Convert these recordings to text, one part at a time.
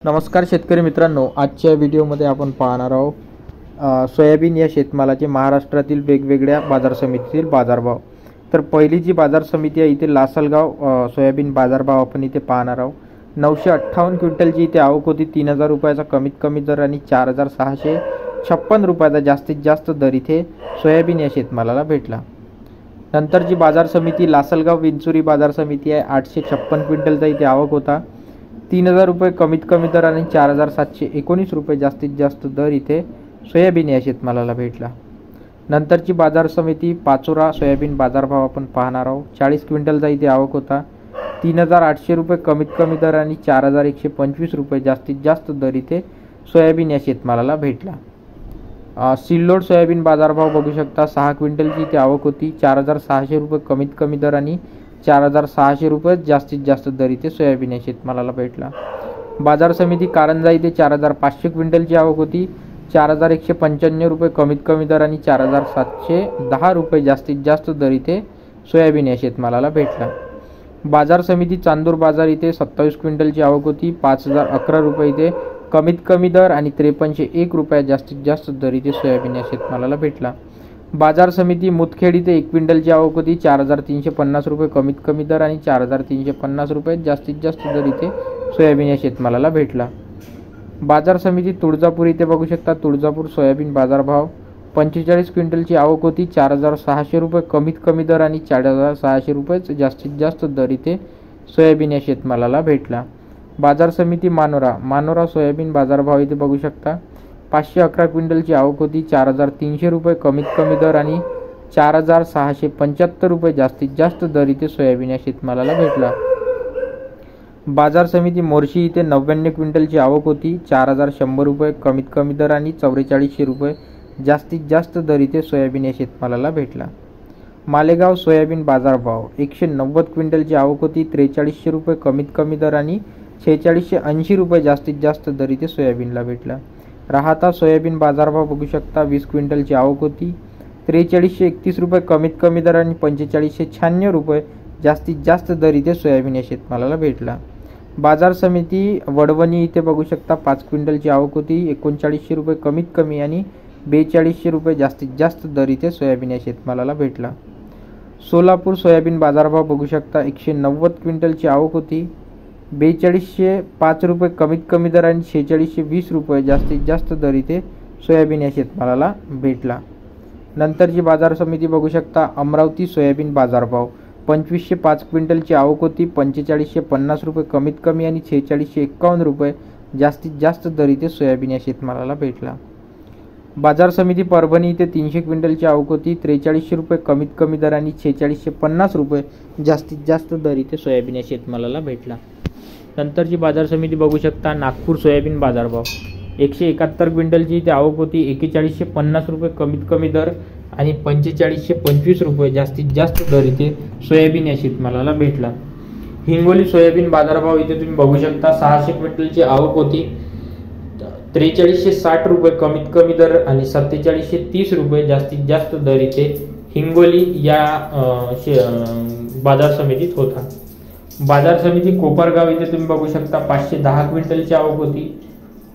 नमस्कार शेतकरी मित्रांनो, आजच्या व्हिडिओमध्ये आपण पाहणार आहोत सोयाबीन या शेतमालाचे महाराष्ट्रातील वेगवेगळ्या बाजार समितीतील बाजारभाव। तर पहिली जी बाजार समिती आहे इथे लासलगाव सोयाबीन बाजारभाव आपण इथे पाहणार आहोत। 958 क्विंटलची इथे आवक होती। 3000 रुपयाचा कमीत कमी दर आणि 4656 रुपयाचा जास्तीत जास्त दर इथे सोयाबीन या शेतमालाला भेटला। नंतरची बाजार समिती लासलगाव विंचुरी बाजार समिती आहे। 856 क्विंटलचा इथे आवक होता। 3000 रुपये कमीत कमी दर आणि 4719 रुपये जास्तीत जास्त दर इथे सोयाबीन या शेतमालाला भेटला। नंतरची बाजार समिती पाचोरा सोयाबीन बाजारभाव आपण पाहणार आहोत। 40 क्विंटलचा इथे आवक होता। 3800 रुपये कमीत कमी दर आणि 4125 रुपये जास्तीत जास्त दर इथे सोयाबीन या शेतमालाला भेटला। सिल्लोड सोयाबीन बाजारभाव बघू शकता। 6 क्विंटलची इथे आवक होती। 4600 रुपये कमीत कमी दर आणि 4600 रुपये जास्तीत जास्त दर इथे सोयाबीन या शेतमालाला भेटला। बाजार समिती कारंजा इथे 4500 क्विंटलची आवक होती। 4195 रुपये कमीत कमी दर आणि 4710 रुपये जास्तीत जास्त दर इथे सोयाबीन या शेतमालाला भेटला। बाजार समिती चांदूर बाजार इथे 27 क्विंटलची आवक होती। 5011 रुपये इथे कमीत कमी दर आणि 5301 रुपये जास्तीत जास्त दर इथे सोयाबीन या शेतमालाला भेटला। बाजार समिती मुदखेड इथे 1 क्विंटलची आवक होती। 4350 रुपये कमीत कमी दर आणि 4350 रुपये जास्तीत जास्त दर इथे सोयाबीन या शेतमालाला भेटला। बाजार समिती तुळजापूर इथे बघू शकता। तुळजापूर सोयाबीन बाजारभाव 45 क्विंटलची आवक होती। 4600 रुपये कमीत कमी दर आणि 4600 रुपये जास्तीत जास्त दर इथे सोयाबीन या शेतमालाला भेटला। बाजार समिती मानोरा सोयाबीन बाजारभाव इथे बघू शकता। 511 क्विंटलची आवक होती। 4300 रुपये कमीत कमी दर आणि 4675 रुपये जास्तीत जास्त दर इथे सोयाबीन या शेतमालाला भेटला। बाजार समिती मोर्शी इथे 99 क्विंटलची आवक होती। 4100 रुपये कमीत कमी दर आणि 4400 रुपये जास्तीत जास्त दर इथे सोयाबीन या शेतमालाला भेटला। मालेगाव सोयाबीन बाजारभाव 190 क्विंटलची आवक होती। 4300 रुपये कमीत कमी दर आणि 4680 रुपये जास्तीत जास्त दर इथे सोयाबीनला भेटला। राहाता सोयाबीन बाजारभाव बघू शकता। 20 क्विंटलची आवक होती। 4331 रुपये कमीत कमी दर आणि 4596 रुपये जास्तीत जास्त दर इथे सोयाबीन या शेतमालाला भेटला। बाजार समिती वडवणी इथे बघू शकता। 5 क्विंटलची आवक होती। 3900 रुपये कमीत कमी आणि 4200 रुपये जास्तीत जास्त दर इथे सोयाबीन या शेतमालाला भेटला। सोलापूर सोयाबीन बाजारभाव बघू शकता। 190 क्विंटलची आवक होती। 4205 रुपये कमीत कमी दर आणि 4620 रुपये जास्तीत जास्त दर इथे सोयाबीन या शेतमालाला भेटला। नंतरची बाजार समिती बघू शकता। अमरावती सोयाबीन बाजारभाव 2505 क्विंटलची आवक होती। 4550 रुपये कमीत कमी आणि 4651 रुपये जास्तीत जास्त दर इथे सोयाबीन या शेतमालाला भेटला। बाजार समिती परभणी इथे 300 क्विंटलची आवक होती। 4300 रुपये कमीत कमी दर आणि 4650 रुपये जास्तीत जास्त दर इथे सोयाबीन या शेतमालाला भेटला। नंतरची बाजार समिती बघू शकता। नागपूर सोयाबीन बाजारभाव 171 क्विंटलची इथे आवक होती। 4150 रुपये कमीत कमी दर आणि 4525 रुपये जास्तीत जास्त दर इथे सोयाबीन या शेतमालाला भेटला। हिंगोली सोयाबीन बाजारभाव इथे तुम्ही बघू शकता। 600 क्विंटलची आवक होती। 4360 रुपये कमीत कमी दर आणि 4730 रुपये जास्तीत जास्त दर इथे हिंगोली या बाजार समितीत होता। बाजार समिती कोपरगाव इथे तुम्ही बघू शकता। 510 क्विंटलची आवक होती।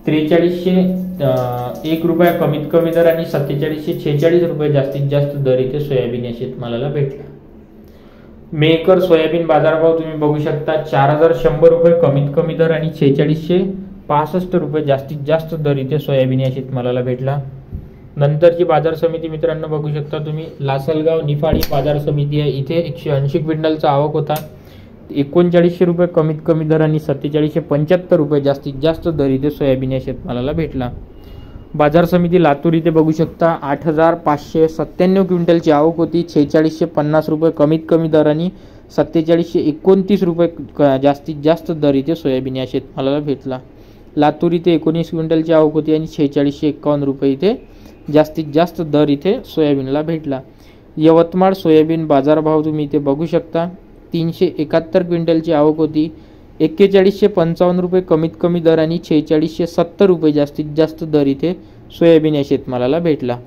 4301 रुपये कमीत कमी दर आणि 4746 रुपये जास्तीत जास्त दर इथे सोयाबीन या शेतमालाला भेटला। मेकर सोयाबीन बाजारभाव तुम्ही बघू शकता। 4100 रुपये कमीत कमी दर आणि 4665 रुपये जास्तीत जास्त दर इथे सोयाबीन या शेतमालाला भेटला। नंतरची बाजार समिती मित्रांनो बघू शकता तुम्ही। लासलगाव निफाडी बाजार समिती आहे। इथे 180 क्विंटलचा आवक होता। 3900 रुपये कमीत कमी दर आणि 4775 रुपये जास्तीत जास्त दर इथे सोयाबीन या शेतमालाला भेटला। बाजार समिती लातूर इथे बघू शकता। 8597 क्विंटलची आवक होती। 4650 रुपये कमीत कमी दर आणि 4729 रुपये जास्तीत जास्त दर इथे सोयाबीन या शेतमालाला भेटला। लातूर इथे 19 क्विंटलची आवक होती आणि 4651 रुपये इथे जास्तीत जास्त दर इथे सोयाबीनला भेटला। यवतमाळ सोयाबीन बाजारभाव तुम्ही इथे बघू शकता। 371 क्विंटलची आवक होती। 4155 रुपये कमीत कमी दर आणि 4670 रुपये जास्तीत जास्त दर इथे सोयाबीन या शेतमालाला भेटला।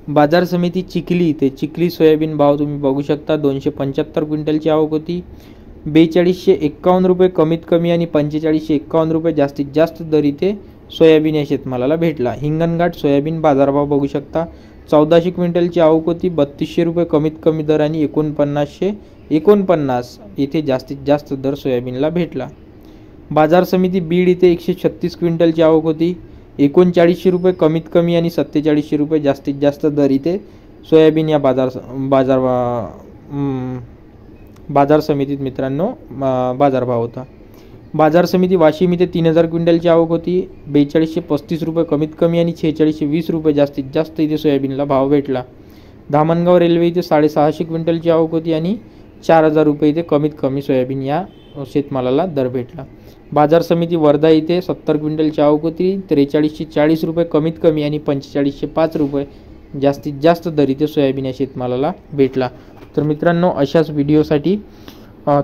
बाजार समिती चिखली इथे चिखली सोयाबीन भाव तुम्ही बघू शकता। 275 क्विंटलची आवक होती। 4251 रुपये कमीत कमी आणि 4551 रुपये जास्तीत जास्त दर इथे सोयाबीन या शेतमालाला भेटला. हिंगणघाट सोयाबीन बाजारभाव बघू शकता. 1400 क्विंटलची आवक होती. 3200 रुपये कमीत कमी दर आणि 4949 इथे जास्तीत जास्त दर सोयाबीनला भेटला. बाजार समिती बीड इथे 136 क्विंटलची आवक होती. 3900 रुपये कमीत कमी आणि 4700 रुपये जास्तीत जास्त दर इथे सोयाबीन या बाजार समितीत मित्रांनो बाजारभाव होता. बाजार समिती वाशिम इथे 3000 क्विंटलची आवक होती. 4235 रुपये कमीत कमी आणि 4620 रुपये जास्तीत जास्त इथे सोयाबीनला भाव भेटला. धामणगाव रेल्वे इथे 650 क्विंटलची आवक होती आणि 4000 रुपये इथे कमीत कमी सोयाबीन या शेतमालाला दर भेटला. बाजार समिती वर्धा इथे 70 क्विंटलची आवक होती. 4340 रुपये कमीत कमी आणि 4505 रुपये जास्तीत जास्त दर इथे सोयाबीन या शेतमालाला भेटला. तर मित्रांनो, अशाच व्हिडिओसाठी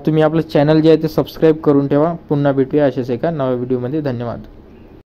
तुम्ही आपलं चॅनल जे आहे ते सबस्क्राईब करून ठेवा. पुन्हा भेटूया अशाच एका नव्या व्हिडिओमध्ये. धन्यवाद.